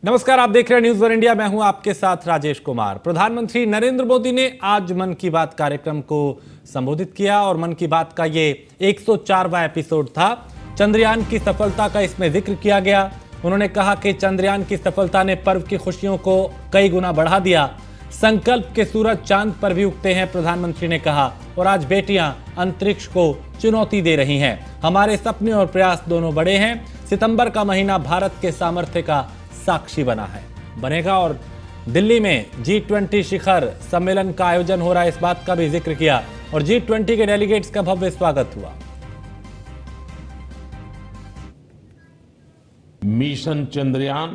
नमस्कार, आप देख रहे हैं न्यूज वन इंडिया। मैं हूं आपके साथ राजेश कुमार। प्रधानमंत्री नरेंद्र मोदी ने आज मन की बात कार्यक्रम को संबोधित किया और मन की बात का ये 104वां एपिसोड था। चंद्रयान की सफलता का इसमें जिक्र किया गया। उन्होंने कहा कि चंद्रयान की सफलता ने पर्व की खुशियों को कई गुना बढ़ा दिया। संकल्प के सूरज चांद पर भी उगते हैं, प्रधानमंत्री ने कहा, और आज बेटियां अंतरिक्ष को चुनौती दे रही हैं। हमारे सपने और प्रयास दोनों बड़े हैं। सितंबर का महीना भारत के सामर्थ्य का साक्षी बनेगा और दिल्ली में G20 शिखर सम्मेलन का आयोजन हो रहा है, इस बात का भी जिक्र किया और G20 के डेलीगेट्स का भव्य स्वागत हुआ। मिशन चंद्रयान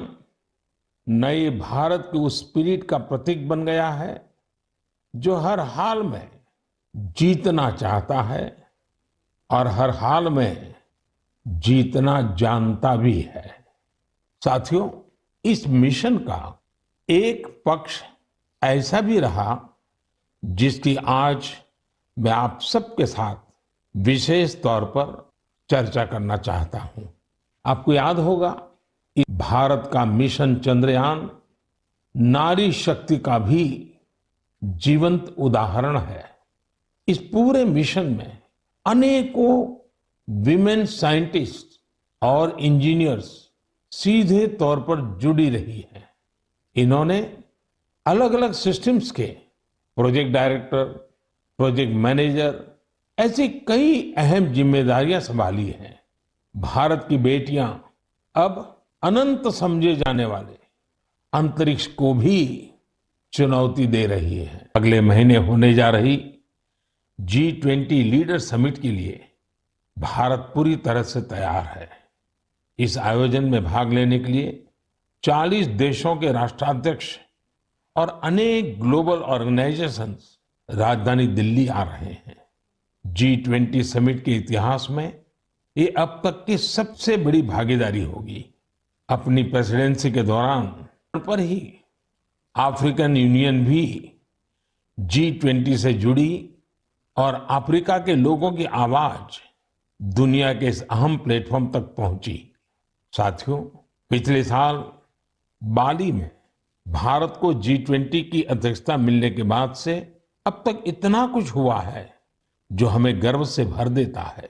नए भारत के उस स्पिरिट का प्रतीक बन गया है जो हर हाल में जीतना चाहता है और हर हाल में जीतना जानता भी है। साथियों, इस मिशन का एक पक्ष ऐसा भी रहा जिसकी आज मैं आप सबके साथ विशेष तौर पर चर्चा करना चाहता हूं। आपको याद होगा कि भारत का मिशन चंद्रयान नारी शक्ति का भी जीवंत उदाहरण है। इस पूरे मिशन में अनेकों विमेन साइंटिस्ट और इंजीनियर्स सीधे तौर पर जुड़ी रही हैं। इन्होंने अलग अलग सिस्टम्स के प्रोजेक्ट डायरेक्टर, प्रोजेक्ट मैनेजर, ऐसी कई अहम जिम्मेदारियां संभाली हैं। भारत की बेटियां अब अनंत समझे जाने वाले अंतरिक्ष को भी चुनौती दे रही है। अगले महीने होने जा रही G20 लीडर समिट के लिए भारत पूरी तरह से तैयार है। इस आयोजन में भाग लेने के लिए 40 देशों के राष्ट्राध्यक्ष और अनेक ग्लोबल ऑर्गेनाइजेशंस राजधानी दिल्ली आ रहे हैं। G20 समिट के इतिहास में ये अब तक की सबसे बड़ी भागीदारी होगी। अपनी प्रेसिडेंसी के दौरान पर ही अफ्रीकन यूनियन भी G20 से जुड़ी और अफ्रीका के लोगों की आवाज दुनिया के इस अहम प्लेटफॉर्म तक पहुंची। साथियों, पिछले साल बाली में भारत को G20 की अध्यक्षता मिलने के बाद से अब तक इतना कुछ हुआ है जो हमें गर्व से भर देता है।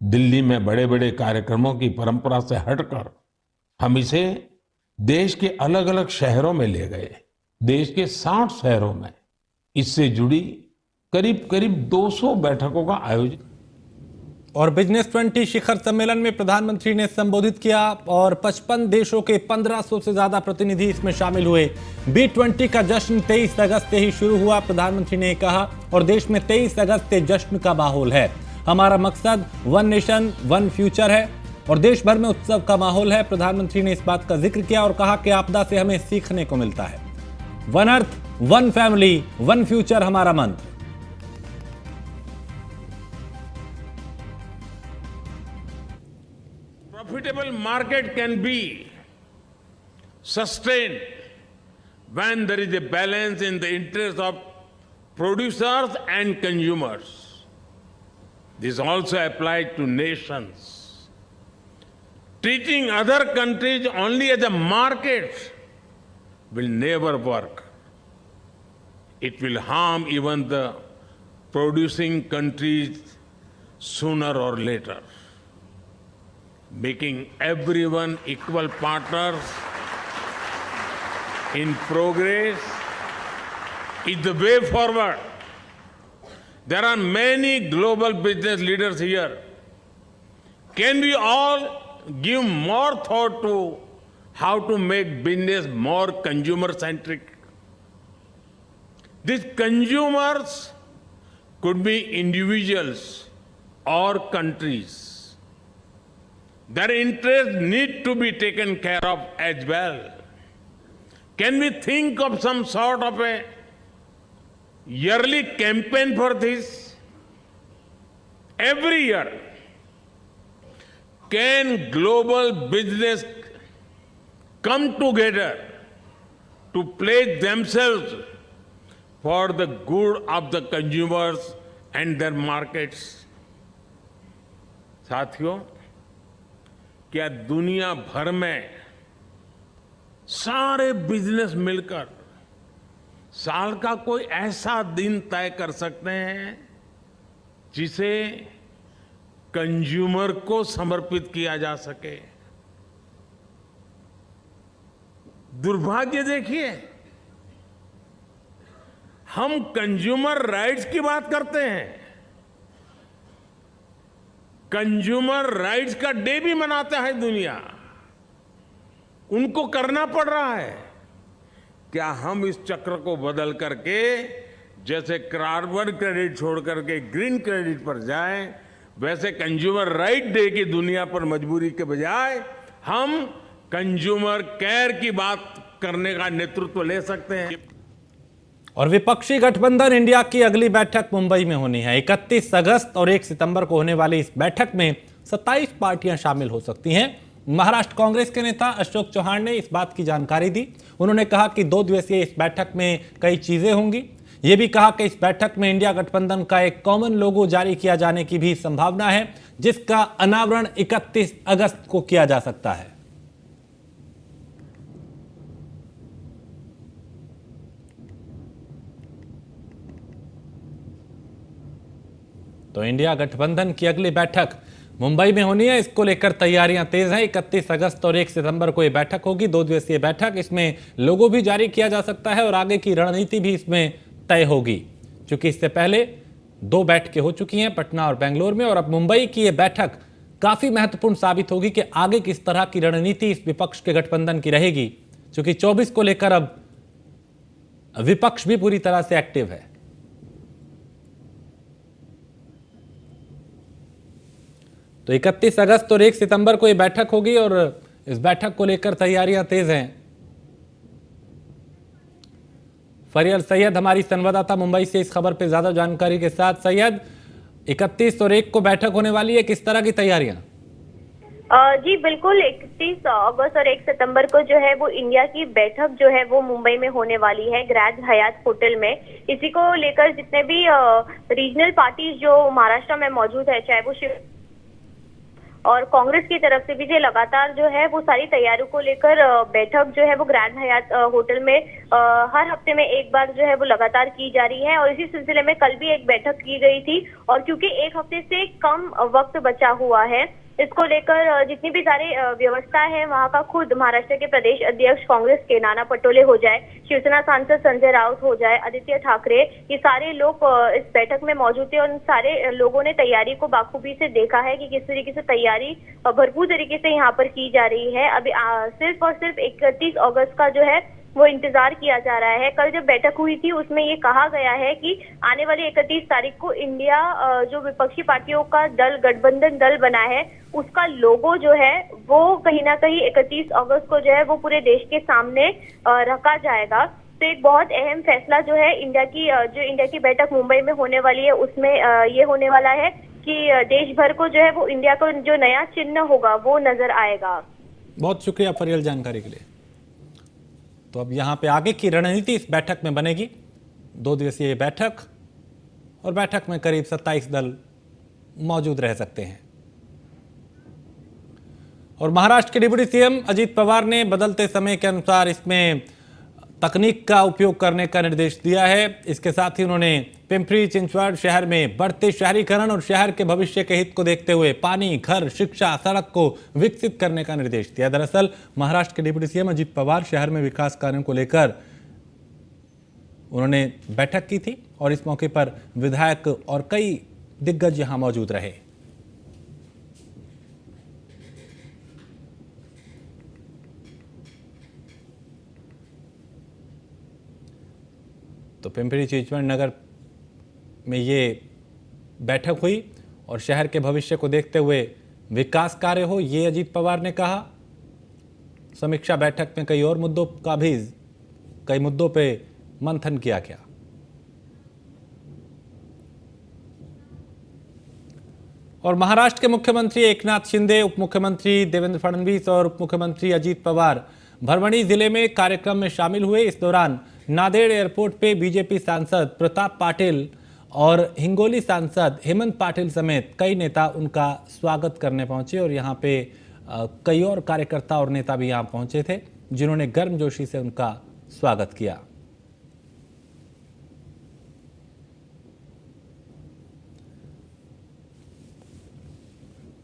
दिल्ली में बड़े बड़े कार्यक्रमों की परंपरा से हटकर हम इसे देश के अलग अलग शहरों में ले गए। देश के 60 शहरों में इससे जुड़ी करीब करीब 200 बैठकों का आयोजन और बिजनेस 20 शिखर सम्मेलन में प्रधानमंत्री ने संबोधित किया और 55 देशों के 1500 से ज्यादा प्रतिनिधि इसमें शामिल हुए। B20 का जश्न 23 अगस्त से ही शुरू हुआ, प्रधानमंत्री ने कहा, और देश में 23 अगस्त से जश्न का माहौल है। हमारा मकसद वन नेशन वन फ्यूचर है और देश भर में उत्सव का माहौल है। प्रधानमंत्री ने इस बात का जिक्र किया और कहा कि आपदा से हमें सीखने को मिलता है। One earth, one family, one future हमारा मंत्र। Profitable market can be sustained when there is a balance in the interest of producers and consumers. This also applies to nations. Treating other countries only as a market will never work. It will harm even the producing countries sooner or later. Making everyone equal partners in progress is the way forward. There are many global business leaders here. Can we all give more thought to how to make business more consumer-centric? These consumers could be individuals or countries. Their interests need to be taken care of as well. Can we think of some sort of a yearly campaign for this? Every year, can global business come together to pledge themselves for the good of the consumers and their markets? साथियों, क्या दुनिया भर में सारे business मिलकर साल का कोई ऐसा दिन तय कर सकते हैं जिसे कंज्यूमर को समर्पित किया जा सके। दुर्भाग्य देखिए, हम कंज्यूमर राइट्स की बात करते हैं, कंज्यूमर राइट्स का डे भी मनाता है दुनिया, उनको करना पड़ रहा है। क्या हम इस चक्र को बदल करके जैसे कार्बन क्रेडिट छोड़ करके ग्रीन क्रेडिट पर जाएं, वैसे कंज्यूमर राइट डे की दुनिया पर मजबूरी के बजाय हम कंज्यूमर केयर की बात करने का नेतृत्व ले सकते हैं। और विपक्षी गठबंधन इंडिया की अगली बैठक मुंबई में होनी है। 31 अगस्त और 1 सितंबर को होने वाली इस बैठक में 27 पार्टियां शामिल हो सकती हैं। महाराष्ट्र कांग्रेस के नेता अशोक चौहान ने इस बात की जानकारी दी। उन्होंने कहा कि 2 दिवसीय इस बैठक में कई चीजें होंगी। यह भी कहा कि इस बैठक में इंडिया गठबंधन का एक कॉमन लोगो जारी किया जाने की भी संभावना है, जिसका अनावरण 31 अगस्त को किया जा सकता है। तो इंडिया गठबंधन की अगली बैठक मुंबई में होनी है। इसको लेकर तैयारियां तेज हैं। 31 अगस्त और 1 सितंबर को यह बैठक होगी, 2 दिवसीय बैठक। इसमें लोगो भी जारी किया जा सकता है और आगे की रणनीति भी इसमें तय होगी, क्योंकि इससे पहले 2 बैठकें हो चुकी हैं, पटना और बेंगलोर में, और अब मुंबई की यह बैठक काफी महत्वपूर्ण साबित होगी कि आगे किस तरह की रणनीति इस विपक्ष के गठबंधन की रहेगी, क्योंकि 24 को लेकर अब विपक्ष भी पूरी तरह से एक्टिव है। तो 31 अगस्त और 1 सितंबर को यह बैठक होगी और इस बैठक को लेकर तैयारियां तेज हैं। फरियल सैयद हमारी संवाददाता मुंबई से इस खबर पे ज्यादा जानकारी के साथ। सैयद, 31 और 1 को बैठक होने वाली है, किस तरह की तैयारियां? जी बिल्कुल, 31 अगस्त और 1 सितंबर को जो है वो इंडिया की बैठक जो है वो मुंबई में होने वाली है, ग्रैंड हयात होटल में। इसी को लेकर जितने भी रीजनल पार्टीज जो महाराष्ट्र में मौजूद है, चाहे वो शिव और कांग्रेस की तरफ से भी जो लगातार जो है वो सारी तैयारियों को लेकर बैठक जो है वो ग्रैंड हयात होटल में हर हफ्ते में एक बार जो है वो लगातार की जा रही है। और इसी सिलसिले में कल भी एक बैठक की गई थी, और क्योंकि एक हफ्ते से कम वक्त बचा हुआ है, इसको लेकर जितनी भी सारी व्यवस्था है वहां का खुद महाराष्ट्र के प्रदेश अध्यक्ष कांग्रेस के नाना पटोले हो जाए, शिवसेना सांसद संजय राउत हो जाए, आदित्य ठाकरे, ये सारे लोग इस बैठक में मौजूद थे और उन सारे लोगों ने तैयारी को बाखूबी से देखा है कि किस तरीके से तैयारी भरपूर तरीके से यहाँ पर की जा रही है। अभी सिर्फ और सिर्फ 31 अगस्त का जो है वो इंतजार किया जा रहा है। कल जब बैठक हुई थी उसमें ये कहा गया है कि आने वाली 31 तारीख को इंडिया जो विपक्षी पार्टियों का दल गठबंधन दल बना है उसका लोगो जो है वो कहीं ना कहीं 31 अगस्त को जो है वो पूरे देश के सामने रखा जाएगा। तो एक बहुत अहम फैसला जो है इंडिया की बैठक मुंबई में होने वाली है उसमें ये होने वाला है कि देश भर को जो है वो इंडिया को जो नया चिन्ह होगा वो नजर आएगा। बहुत शुक्रिया फरियल जानकारी के लिए। तो अब यहाँ पे आगे की रणनीति इस बैठक में बनेगी। 2 दिवसीय बैठक, और बैठक में करीब 27 दल मौजूद रह सकते हैं। और महाराष्ट्र के डिप्टी सीएम अजीत पवार ने बदलते समय के अनुसार इसमें तकनीक का उपयोग करने का निर्देश दिया है। इसके साथ ही उन्होंने पिंपरी चिंचवड शहर में बढ़ते शहरीकरण और शहर के भविष्य के हित को देखते हुए पानी, घर, शिक्षा, सड़क को विकसित करने का निर्देश दिया। दरअसल महाराष्ट्र के डिप्टी सीएम अजीत पवार शहर में विकास कार्यों को लेकर उन्होंने बैठक की थी और इस मौके पर विधायक और कई दिग्गज यहां मौजूद रहे। तो पिंपरी चिंचवड नगर में ये बैठक हुई और शहर के भविष्य को देखते हुए विकास कार्य हो, ये अजीत पवार ने कहा। समीक्षा बैठक में कई मुद्दों पे मंथन किया गया। और महाराष्ट्र के मुख्यमंत्री एकनाथ शिंदे, उप मुख्यमंत्री देवेंद्र फडणवीस और उप मुख्यमंत्री अजीत पवार भरमणी जिले में कार्यक्रम में शामिल हुए। इस दौरान नांदेड़ एयरपोर्ट पे बीजेपी सांसद प्रताप पाटिल और हिंगोली सांसद हेमंत पाटिल समेत कई नेता उनका स्वागत करने पहुंचे और यहाँ पे कई और कार्यकर्ता और नेता भी यहाँ पहुंचे थे। जिन्होंने गर्मजोशी से उनका स्वागत किया।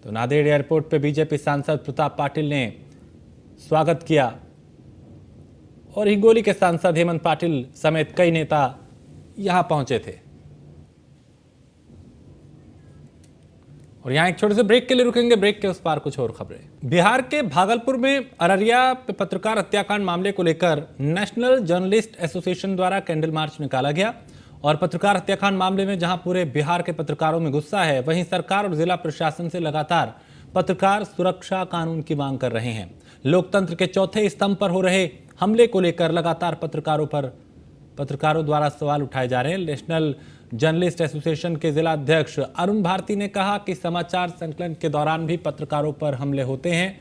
तो नांदेड़ एयरपोर्ट पर बीजेपी सांसद प्रताप पाटिल ने स्वागत किया और हिंगोली के सांसद हेमंत पाटिल समेत कई नेता यहां पहुंचे थे। और यहां एक छोटे से ब्रेक के लिए रुकेंगे, ब्रेक के उस पार कुछ और खबरें। बिहार के भागलपुर में अररिया पत्रकार हत्याकांड मामले को लेकर नेशनल जर्नलिस्ट एसोसिएशन द्वारा कैंडल मार्च निकाला गया और पत्रकार हत्याकांड मामले में जहां पूरे बिहार के पत्रकारों में गुस्सा है, वहीं सरकार और जिला प्रशासन से लगातार पत्रकार सुरक्षा कानून की मांग कर रहे हैं। लोकतंत्र के चौथे स्तंभ पर हो रहे हमले को लेकर लगातार पत्रकारों द्वारा सवाल उठाए जा रहे हैं। नेशनल जर्नलिस्ट एसोसिएशन के जिला अध्यक्ष अरुण भारती ने कहा कि समाचार संकलन के दौरान भी पत्रकारों पर हमले होते हैं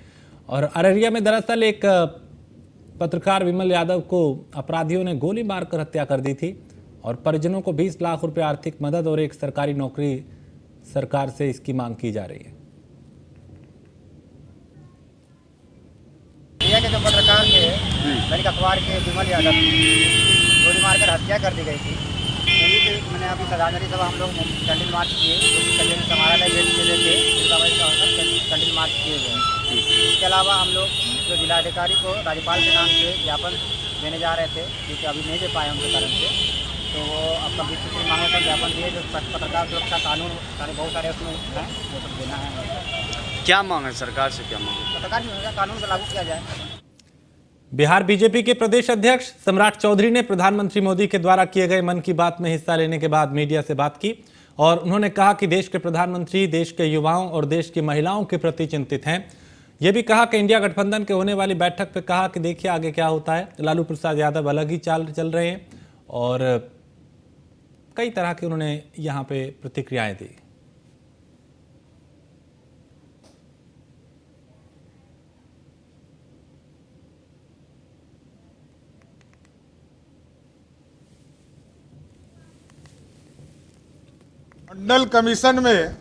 और अररिया में दरअसल एक पत्रकार विमल यादव को अपराधियों ने गोली मारकर हत्या कर दी थी और परिजनों को 20 लाख रुपए आर्थिक मदद और एक सरकारी नौकरी सरकार से इसकी मांग की जा रही है। के जो पत्रकार थे दैनिक अखबार के विमल यादव गोली मारकर हत्या कर दी गई थी, उन्हीं के मैंने अभी श्रद्धांजलि सभा हम लोग कैंडल मार्च किए, जो कि कल्याण समारालय गेट के लेके कैंडल मार्च किए गए। इसके अलावा हम लोग जो जिलाधिकारी को राज्यपाल के नाम से ज्ञापन देने जा रहे थे, क्योंकि अभी नहीं दे पाए उनके कारण से, तो वो अपना विस्तृत मांगों का ज्ञापन दिए। जो पत्रकार सुरक्षा कानून बहुत सारे उसमें हैं, वो सब देना है। क्या मांग है सरकार से, क्या मांग है? पत्रकार सुरक्षा कानून को लागू किया जाए। बिहार बीजेपी के प्रदेश अध्यक्ष सम्राट चौधरी ने प्रधानमंत्री मोदी के द्वारा किए गए मन की बात में हिस्सा लेने के बाद मीडिया से बात की और उन्होंने कहा कि देश के प्रधानमंत्री देश के युवाओं और देश की महिलाओं के प्रति चिंतित हैं। यह भी कहा कि इंडिया गठबंधन के होने वाली बैठक पर कहा कि देखिए आगे क्या होता है। लालू प्रसाद यादव अलग ही चाल चल रहे हैं और कई तरह की उन्होंने यहाँ पे प्रतिक्रियाएं दी। मंडल कमीशन में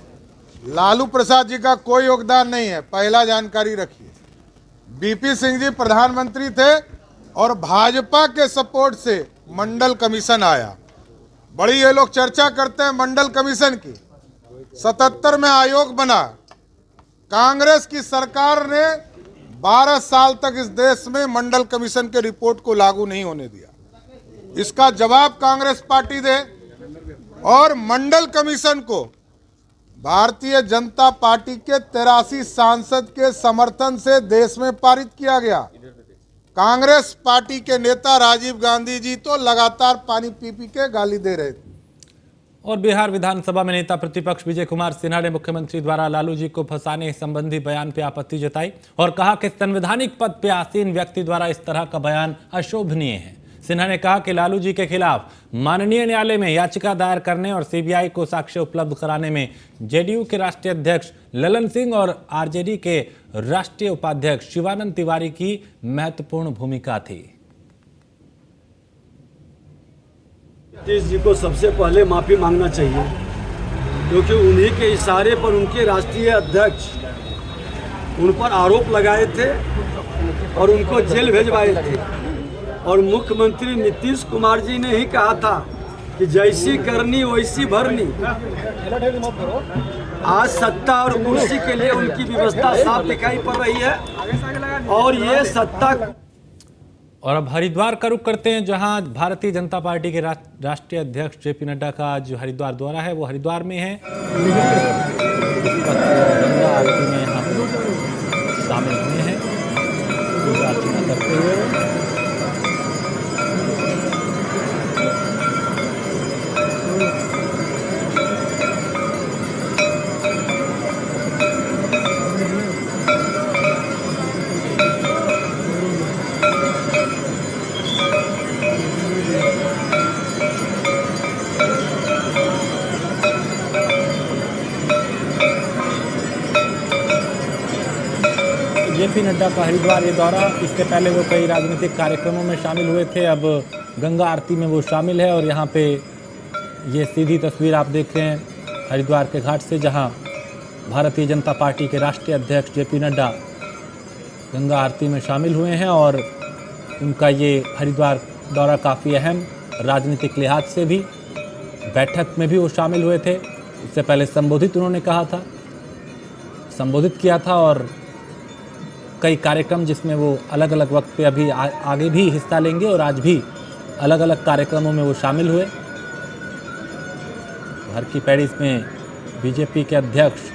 लालू प्रसाद जी का कोई योगदान नहीं है, पहला जानकारी रखिए। बीपी सिंह जी प्रधानमंत्री थे और भाजपा के सपोर्ट से मंडल कमीशन आया। बड़ी ये लोग चर्चा करते हैं मंडल कमीशन की। 77 में आयोग बना, कांग्रेस की सरकार ने 12 साल तक इस देश में मंडल कमीशन के रिपोर्ट को लागू नहीं होने दिया। इसका जवाब कांग्रेस पार्टी दे और मंडल कमीशन को भारतीय जनता पार्टी के 83 सांसद के समर्थन से देश में पारित किया गया। कांग्रेस पार्टी के नेता राजीव गांधी जी तो लगातार पानी पी पी के गाली दे रहे थे। और बिहार विधानसभा में नेता प्रतिपक्ष विजय कुमार सिन्हा ने मुख्यमंत्री द्वारा लालू जी को फंसाने संबंधी बयान पर आपत्ति जताई और कहा कि संवैधानिक पद पर आसीन व्यक्ति द्वारा इस तरह का बयान अशोभनीय है। सिन्हा ने कहा कि लालू जी के खिलाफ माननीय न्यायालय में याचिका दायर करने और सीबीआई को साक्ष्य उपलब्ध कराने में जेडीयू के राष्ट्रीय अध्यक्ष ललन सिंह और आरजेडी के राष्ट्रीय उपाध्यक्ष शिवानंद तिवारी की महत्वपूर्ण भूमिका थी। नीतीश जी को सबसे पहले माफी मांगना चाहिए, क्योंकि उन्हीं के इशारे पर उनके राष्ट्रीय अध्यक्ष उन पर आरोप लगाए थे और उनको जेल भेजवाए थे। और मुख्यमंत्री नीतीश कुमार जी ने ही कहा था कि जैसी करनी वैसी भरनी। आज सत्ता और कुर्सी के लिए उनकी व्यवस्था साफ दिखाई पड़ रही है और ये सत्ता। और अब हरिद्वार का रुख करते हैं, जहां भारतीय जनता पार्टी के राष्ट्रीय अध्यक्ष जेपी नड्डा का जो हरिद्वार दौरा है वो हरिद्वार में है। गंगा आरती में यहाँ शामिल हुए हैं, पूजा अर्चना करते हुए। जेपी नड्डा का हरिद्वार ये दौरा, इससे पहले वो कई राजनीतिक कार्यक्रमों में शामिल हुए थे, अब गंगा आरती में वो शामिल है। और यहाँ पे ये सीधी तस्वीर आप देख रहे हैं हरिद्वार के घाट से, जहाँ भारतीय जनता पार्टी के राष्ट्रीय अध्यक्ष जेपी नड्डा गंगा आरती में शामिल हुए हैं और उनका ये हरिद्वार दौरा काफ़ी अहम राजनीतिक लिहाज से भी, बैठक में भी वो शामिल हुए थे। इससे पहले संबोधित उन्होंने संबोधित किया था और कई कार्यक्रम जिसमें वो अलग अलग वक्त पे अभी आगे भी हिस्सा लेंगे और आज भी अलग अलग कार्यक्रमों में वो शामिल हुए। हर की पैड़ी में बीजेपी के अध्यक्ष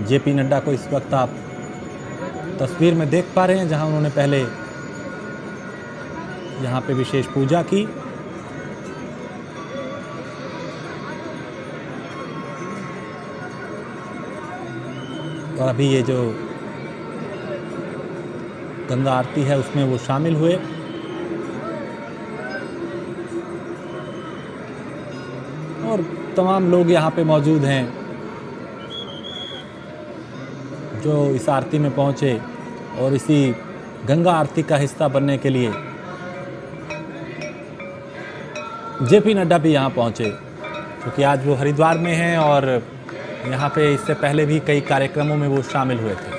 जेपी नड्डा को इस वक्त आप तस्वीर में देख पा रहे हैं, जहां उन्होंने पहले यहां पे विशेष पूजा की और अभी ये जो गंगा आरती है उसमें वो शामिल हुए। और तमाम लोग यहां पे मौजूद हैं जो इस आरती में पहुंचे और इसी गंगा आरती का हिस्सा बनने के लिए जेपी नड्डा भी यहां पहुंचे, क्योंकि आज वो हरिद्वार में हैं और यहां पे इससे पहले भी कई कार्यक्रमों में वो शामिल हुए थे।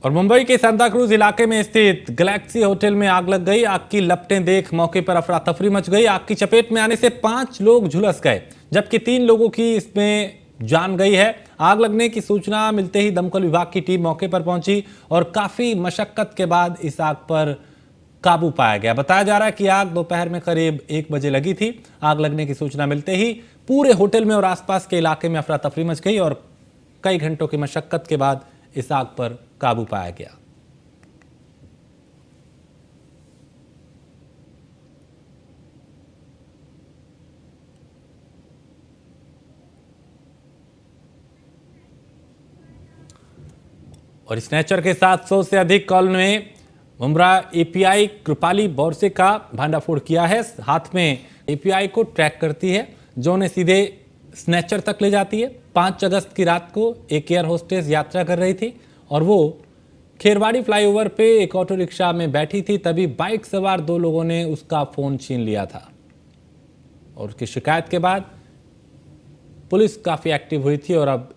और मुंबई के सांता क्रूज इलाके में स्थित गैलेक्सी होटल में आग लग गई। आग की लपटें देख मौके पर अफरा तफरी मच गई। आग की चपेट में आने से 5 लोग झुलस गए, जबकि 3 लोगों की इसमें जान गई है। आग लगने की सूचना मिलते ही दमकल विभाग की टीम मौके पर पहुंची और काफी मशक्कत के बाद इस आग पर काबू पाया गया। बताया जा रहा है कि आग दोपहर में करीब 1 बजे लगी थी। आग लगने की सूचना मिलते ही पूरे होटल में और आसपास के इलाके में अफरा तफरी मच गई और कई घंटों की मशक्कत के बाद इस आग पर काबू पाया गया। और स्नैचर के साथ 100 से अधिक कॉल में मुमरा एपीआई कृपाली बोरसे का भांडाफोड़ किया है। हाथ में एपीआई को ट्रैक करती है जो उन्हें सीधे स्नैचर तक ले जाती है। 5 अगस्त की रात को एक एयर होस्टेस यात्रा कर रही थी और वो खेरवाड़ी फ्लाईओवर पे एक ऑटो रिक्शा में बैठी थी, तभी बाइक सवार 2 लोगों ने उसका फोन छीन लिया था और उसकी शिकायत के बाद पुलिस काफी एक्टिव हुई थी और अब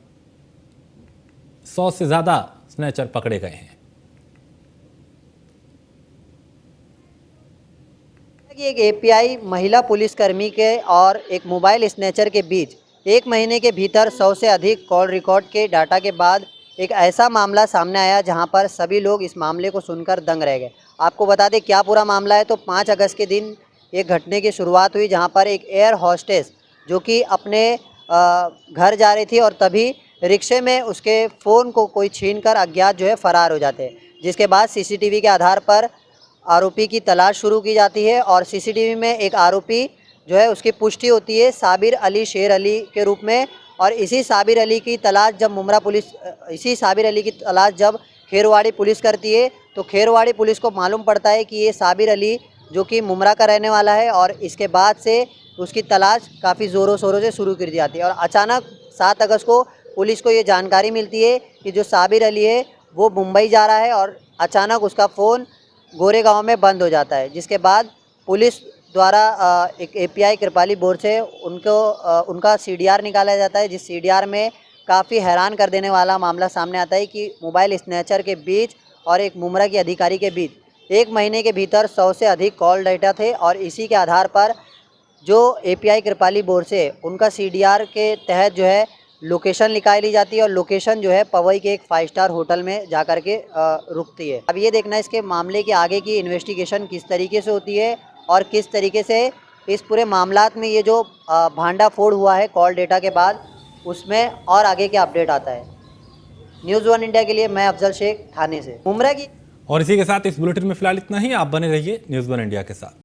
100 से ज्यादा स्नैचर पकड़े गए हैं। एक एपीआई महिला पुलिसकर्मी के और एक मोबाइल स्नैचर के बीच 1 महीने के भीतर 100 से अधिक कॉल रिकॉर्ड के डाटा के बाद एक ऐसा मामला सामने आया जहां पर सभी लोग इस मामले को सुनकर दंग रह गए। आपको बता दें क्या पूरा मामला है। तो 5 अगस्त के दिन एक घटने की शुरुआत हुई जहां पर एक एयर होस्टेस जो कि अपने घर जा रही थी और तभी रिक्शे में उसके फ़ोन को कोई छीनकर अज्ञात जो है फ़रार हो जाते हैं, जिसके बाद सीसीटीवी के आधार पर आरोपी की तलाश शुरू की जाती है और सीसीटीवी में एक आरोपी जो है उसकी पुष्टि होती है साबिर अली शेर अली के रूप में। और इसी साबिर अली की तलाश जब खेरवाड़ी पुलिस करती है तो खेरवाड़ी पुलिस को मालूम पड़ता है कि ये साबिर अली जो कि मुमरा का रहने वाला है और इसके बाद से उसकी तलाश काफ़ी ज़ोरों शोरों से शुरू कर दी जाती है। और अचानक 7 अगस्त को पुलिस को ये जानकारी मिलती है कि जो साबिर अली है वो मुंबई जा रहा है और अचानक उसका फ़ोन गोरेगांव में बंद हो जाता है, जिसके बाद पुलिस द्वारा एक एपीआई कृपाली बोरसे उनका सीडीआर निकाला जाता है, जिस सीडीआर में काफ़ी हैरान कर देने वाला मामला सामने आता है कि मोबाइल स्नैचर के बीच और एक मुमरा के अधिकारी के बीच 1 महीने के भीतर 100 से अधिक कॉल डाटा थे। और इसी के आधार पर जो एपीआई कृपाली बोरसे उनका सीडीआर के तहत जो है लोकेशन निकाली जाती है और लोकेशन जो है पवई के एक 5 स्टार होटल में जाकर के रुकती है। अब ये देखना है इसके मामले के आगे की इन्वेस्टिगेशन किस तरीके से होती है और किस तरीके से इस पूरे मामलात में ये जो भांडाफोड़ हुआ है कॉल डेटा के बाद उसमें और आगे क्या अपडेट आता है। न्यूज़ 1 इंडिया के लिए मैं अफजल शेख ठाणे से मुमरा की। और इसी के साथ इस बुलेटिन में फिलहाल इतना ही। आप बने रहिए न्यूज़ 1 इंडिया के साथ।